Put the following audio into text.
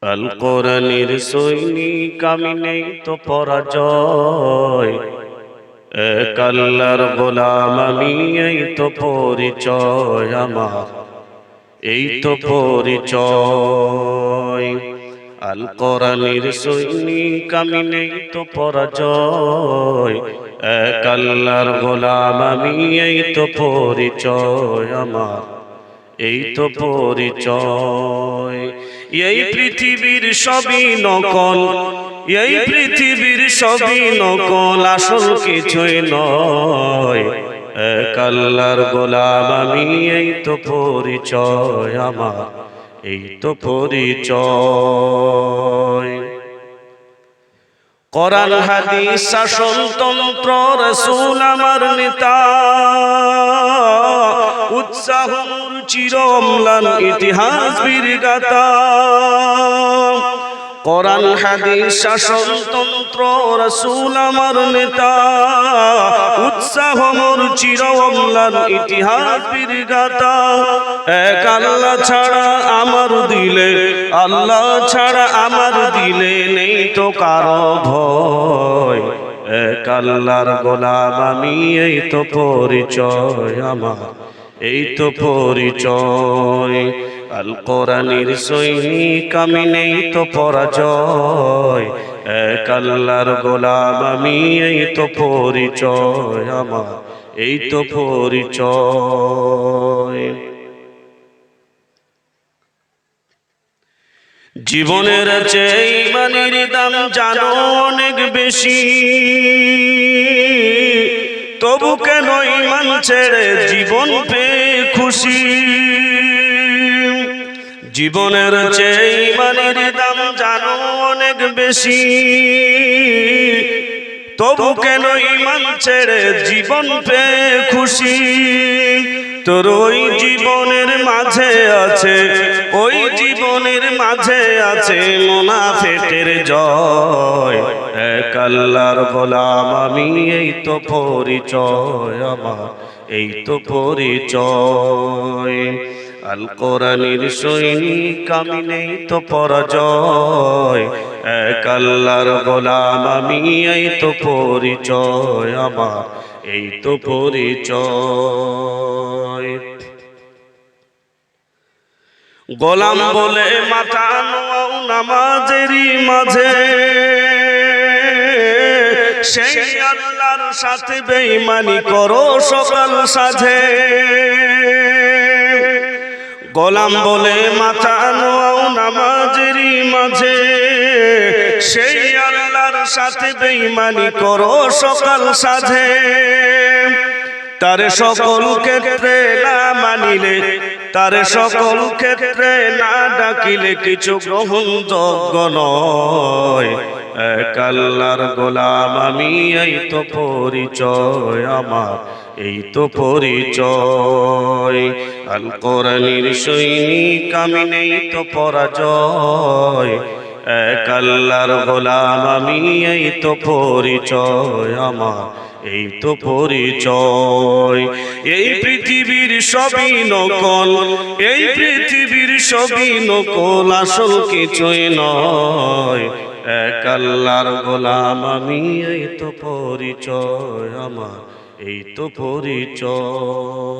আল কোরআনের সৈনিক আমি নেই তো পরাজয়, এক আল্লাহর গোলাম আমি এই তো পরিচয় আমার, এই তো পরিচয়। আল কোরআনের সৈনিক আমি নেই তো পরাজয়, এক আল্লাহর গোলাম আমি এই তো পরিচয় আমার, এই তো পরিচয়। এই পৃথিবীর সবই নকল, এই পৃথিবীর সবই নকল, আসল কিছুই নয়, এক আল্লাহর গোলাম আমি এই তো পরিচয় আমার, এই তো পরিচয়। কোরআন হাদিস শাসনতন্ত্র রাসূল আমার নেতা, উৎসাহ চির অম্লান ইতিহাস বীরগাথা। কোরআন হাদিস শাসনতন্ত্র রাসূল আমার নেতা, উৎসাহ চির অম্লান ইতিহাস বীরগাথা। এক আল্লাহ ছাড়া আমার দিলে, আল্লাহ ছাড়া আমার দিলে নেই তো কারো ভয়, এক আল্লাহর গোলাম আমি এই তো পরিচয় আমার, এই তো পরিচয়। আল কোরআনের সৈনিক আমি নেই তো পরাজয়, এক আল্লাহর গোলাম আমি এই তো পরিচয় আমার, এই তো পরিচয়। জীবনের চেয়ে ইমানের দাম জানো অনেক বেশি, তবু কেন ইমান ছেড়ে জীবন পেয়ে খুশি। জীবনের চেয়ে ইমানের দাম জানো অনেক বেশি, তবু কেন ইমান ছেড়ে জীবন পেয়ে খুশি। তোর ওই জীবনের মাঝে আছে, ওই জীবনের মাঝে আছে মুনাফিকের জয়, এক আল্লাহর গোলাম আমি এই তো পরিচয় আমার, এই তো পরিচয়। আল কোরআনের সৈনিক আমি নেই তো পরাজয়, এক আল্লাহর গোলাম আমি এই তো পরিচয় আমার, এই তো পরিচয়। গোলাম বলে মাথা নোয়াও নামাজেরই মাঝে, সেই আল্লাহর সাথে বেঈমানি করো সকাল সাঁঝে। গোলাম বলে মাথা নোয়াও নামাজেরই মাঝে, সেই আল্লাহর সাথে বেঈমানি করো সকাল সাঁঝে। তার সকল ক্ষেত্রে না মানিলে, তার সকল ক্ষেত্রে না ডাকিলে কিছু গ্রহণযোগ্য নয়, এক আল্লাহর গোলাম আমি এই তো পরিচয় আমার, এই তো পরিচয়। আল কোরআনের সৈনিক আমি নেই তো পরাজয়, এক আল্লাহর গোলাম আমি এই তো পরিচয় আমার, এই তো পরিচয়। এই পৃথিবীর সবই নকল, এই পৃথিবীর সবই নকল, আসল কিছুই নয়, এক আল্লাহর গোলাম আমি এই তো পরিচয় আমার, এই তো পরিচয়।